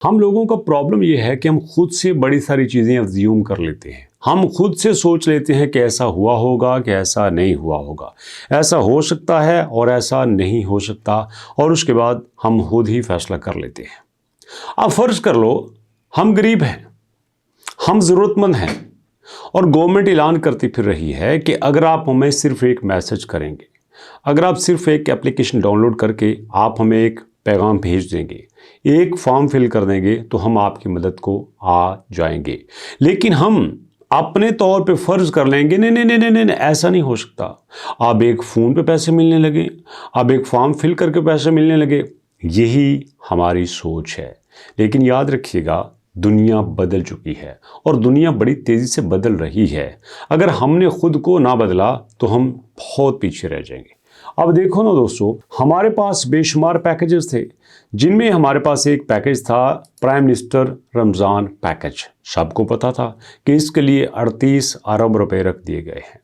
हम लोगों का प्रॉब्लम ये है कि हम खुद से बड़ी सारी चीज़ें अज्यूम कर लेते हैं। हम खुद से सोच लेते हैं कि ऐसा हुआ होगा कि ऐसा नहीं हुआ होगा, ऐसा हो सकता है और ऐसा नहीं हो सकता, और उसके बाद हम खुद ही फैसला कर लेते हैं। अब फ़र्ज़ कर लो हम गरीब हैं, हम ज़रूरतमंद हैं, और गवर्नमेंट ऐलान करती फिर रही है कि अगर आप हमें सिर्फ एक मैसेज करेंगे, अगर आप सिर्फ एक एप्लीकेशन डाउनलोड करके आप हमें एक पैगाम भेज देंगे, एक फॉर्म फिल कर देंगे, तो हम आपकी मदद को आ जाएंगे। लेकिन हम अपने तौर पे फ़र्ज़ कर लेंगे नहीं नहीं नहीं नहीं नहीं, ऐसा नहीं हो सकता। अब एक फ़ोन पे पैसे मिलने लगे, अब एक फॉर्म फिल करके पैसे मिलने लगे। यही हमारी सोच है। लेकिन याद रखिएगा, दुनिया बदल चुकी है और दुनिया बड़ी तेज़ी से बदल रही है। अगर हमने खुद को ना बदला तो हम बहुत पीछे रह जाएंगे। अब देखो ना दोस्तों, हमारे पास बेशुमार पैकेजेस थे, जिनमें हमारे पास एक पैकेज था प्राइम मिनिस्टर रमज़ान पैकेज। सबको पता था कि इसके लिए 38 अरब रुपए रख दिए गए हैं।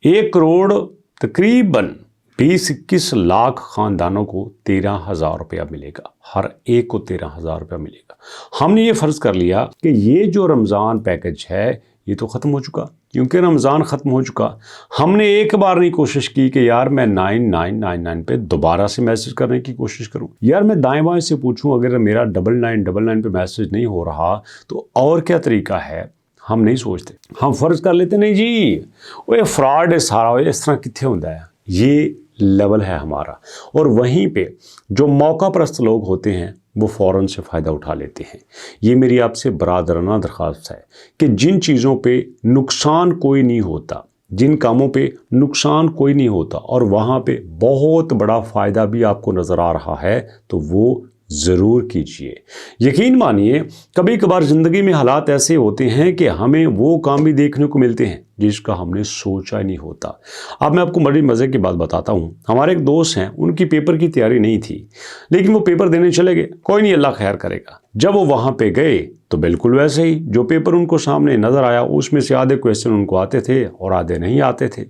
1 करोड़ तकरीबन 20-21 लाख ख़ानदानों को 13,000 रुपया मिलेगा, हर एक को 13,000 रुपया मिलेगा। हमने ये फ़र्ज़ कर लिया कि ये जो रमज़ान पैकेज है ये तो ख़त्म हो चुका, क्योंकि रमज़ान ख़त्म हो चुका। हमने एक बार नहीं कोशिश की कि यार मैं 9999 पे दोबारा से मैसेज करने की कोशिश करूं, यार मैं दाएं बाएं से पूछूं, अगर मेरा 9999 पे मैसेज नहीं हो रहा तो और क्या तरीका है। हम नहीं सोचते, हम फ़र्ज़ कर लेते नहीं जी वो फ्रॉड है सारा, इस तरह कितने होता है। ये लेवल है हमारा। और वहीं पे जो मौका परस्त लोग होते हैं वो फ़ौरन से फ़ायदा उठा लेते हैं। ये मेरी आपसे बरादराना दरख्वास्त है कि जिन चीज़ों पे नुकसान कोई नहीं होता, जिन कामों पे नुकसान कोई नहीं होता और वहाँ पे बहुत बड़ा फ़ायदा भी आपको नज़र आ रहा है, तो वो ज़रूर कीजिए। यकीन मानिए, कभी कभार ज़िंदगी में हालात ऐसे होते हैं कि हमें वो काम भी देखने को मिलते हैं जिसका हमने सोचा नहीं होता। अब मैं आपको बड़ी मज़े की बात बताता हूँ। हमारे एक दोस्त हैं, उनकी पेपर की तैयारी नहीं थी, लेकिन वो पेपर देने चले गए। कोई नहीं, अल्लाह खैर करेगा। जब वो वहाँ पे गए तो बिल्कुल वैसे ही जो पेपर उनको सामने नज़र आया, उसमें से आधे क्वेश्चन उनको आते थे और आधे नहीं आते थे।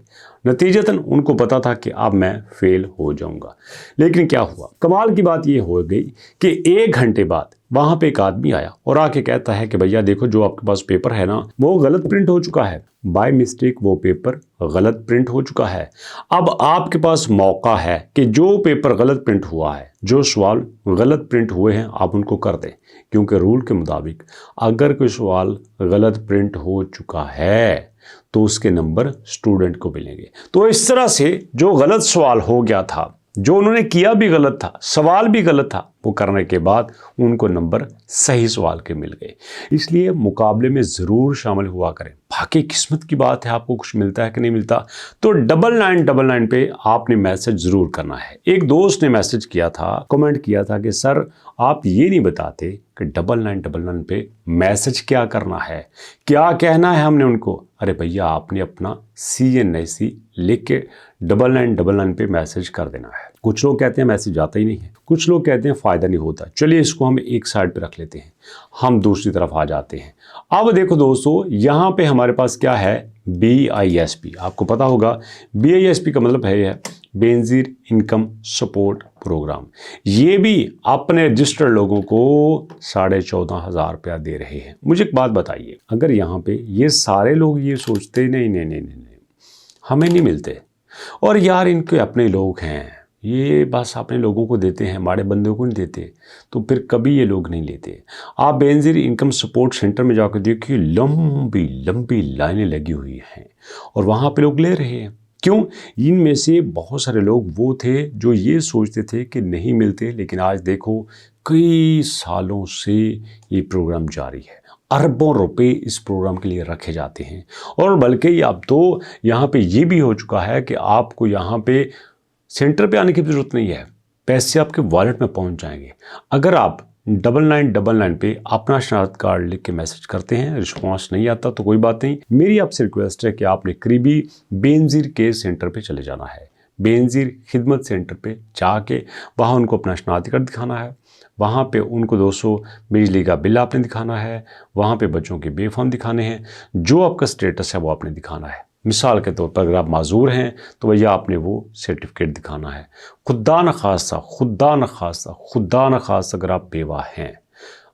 नतीजतन उनको पता था कि अब मैं फेल हो जाऊंगा। लेकिन क्या हुआ, कमाल की बात ये हो गई कि 1 घंटे बाद वहाँ पे एक आदमी आया और आके कहता है कि भैया देखो, जो आपके पास पेपर है ना वो गलत प्रिंट हो चुका है, बाय मिस्टेक वो पेपर गलत प्रिंट हो चुका है। अब आपके पास मौका है कि जो पेपर गलत प्रिंट हुआ है, जो सवाल गलत प्रिंट हुए हैं, आप उनको कर दें, क्योंकि रूल के मुताबिक अगर कोई सवाल गलत प्रिंट हो चुका है तो उसके नंबर स्टूडेंट को मिलेंगे। तो इस तरह से जो गलत सवाल हो गया था, जो उन्होंने किया भी गलत था, सवाल भी गलत था, वो करने के बाद उनको नंबर सही सवाल के मिल गए। इसलिए मुकाबले में ज़रूर शामिल हुआ करें। बाकी किस्मत की बात है, आपको कुछ मिलता है कि नहीं मिलता। तो 9999 पे आपने मैसेज ज़रूर करना है। एक दोस्त ने मैसेज किया था, कमेंट किया था कि सर आप ये नहीं बताते कि 9999 पे मैसेज क्या करना है, क्या कहना है हमने उनको। अरे भैया, आपने अपना CNIC लिख के 9999 पे मैसेज कर देना है। कुछ लोग कहते हैं मैसेज आता ही नहीं है, कुछ लोग कहते हैं फ़ायदा नहीं होता। चलिए इसको हम एक साइड पे रख लेते हैं, हम दूसरी तरफ आ जाते हैं। अब देखो दोस्तों, यहाँ पे हमारे पास क्या है, BISP। आपको पता होगा BISP का मतलब है बेनज़ीर इनकम सपोर्ट प्रोग्राम। ये भी अपने रजिस्टर्ड लोगों को 14,500 रुपया दे रहे हैं। मुझे एक बात बताइए, अगर यहाँ पे ये सारे लोग ये सोचते नहीं नहीं नहीं नहीं नहीं हमें नहीं मिलते, और यार इनके अपने लोग हैं, ये बस अपने लोगों को देते हैं, हमारे बंदों को नहीं देते, तो फिर कभी ये लोग नहीं लेते। आप बेनज़ीर इनकम सपोर्ट सेंटर में जाकर देखिए, लंबी लंबी लाइनें लगी हुई हैं और वहाँ पे लोग ले रहे हैं। क्यों? इनमें से बहुत सारे लोग वो थे जो ये सोचते थे कि नहीं मिलते, लेकिन आज देखो कई सालों से ये प्रोग्राम जारी है। अरबों रुपए इस प्रोग्राम के लिए रखे जाते हैं, और बल्कि अब तो यहाँ पे ये भी हो चुका है कि आपको यहाँ पे सेंटर पे आने की ज़रूरत नहीं है, पैसे आपके वॉलेट में पहुँच जाएंगे। अगर आप 9999 पे अपना शनाख्त कार्ड लिख के मैसेज करते हैं, रिस्पॉन्स नहीं आता तो कोई बात नहीं। मेरी आपसे रिक्वेस्ट है कि आपने करीबी बेनज़ीर के सेंटर पे चले जाना है। बेनज़ीर खिदमत सेंटर पे जाके वहाँ उनको अपना शनाख्ती कार्ड दिखाना है, वहाँ पे उनको 200 बिजली का बिल आपने दिखाना है, वहाँ पे बच्चों के बे फॉर्म दिखाने हैं, जो आपका स्टेटस है वो आपने दिखाना है। मिसाल के तौर पर अगर आप माजूर हैं तो भैया आपने वो सर्टिफिकेट दिखाना है। खुदा न खासा अगर आप बेवा हैं,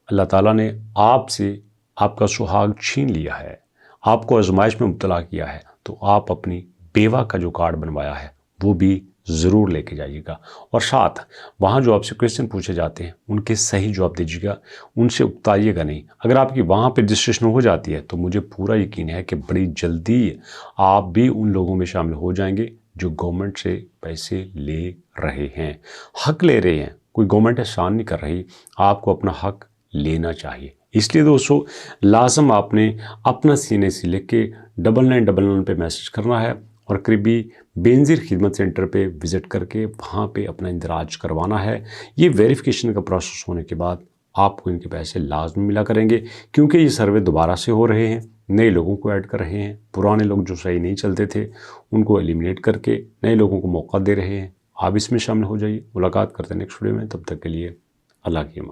اللہ ताला ने आपसे आपका सुहाग छीन लिया है, आपको आजमाइश में मुब्तला किया है, तो आप अपनी बेवा का जो कार्ड बनवाया है वो भी ज़रूर लेके जाइएगा। और साथ वहाँ जो आपसे क्वेश्चन पूछे जाते हैं उनके सही जवाब दीजिएगा, उनसे उकताइएगा नहीं। अगर आपकी वहाँ पे रजिस्ट्रेशन हो जाती है तो मुझे पूरा यकीन है कि बड़ी जल्दी आप भी उन लोगों में शामिल हो जाएंगे जो गवर्नमेंट से पैसे ले रहे हैं, हक ले रहे हैं। कोई गवर्नमेंट एहसान नहीं कर रही, आपको अपना हक लेना चाहिए। इसलिए दोस्तों लाजम आपने अपना सीने से लिख के 9999 पे मैसेज करना है और करीबी बेनज़ीर खिदमत सेंटर पे विज़िट करके वहाँ पे अपना इंदराज करवाना है। ये वेरिफिकेशन का प्रोसेस होने के बाद आपको इनके पैसे लाजमी मिला करेंगे, क्योंकि ये सर्वे दोबारा से हो रहे हैं, नए लोगों को ऐड कर रहे हैं, पुराने लोग जो सही नहीं चलते थे उनको एलिमिनेट करके नए लोगों को मौका दे रहे हैं। आप इसमें शामिल हो जाइए। मुलाकात करते हैं नेक्स्ट वीडियो में, तब तक के लिए अल्लाह की अमान।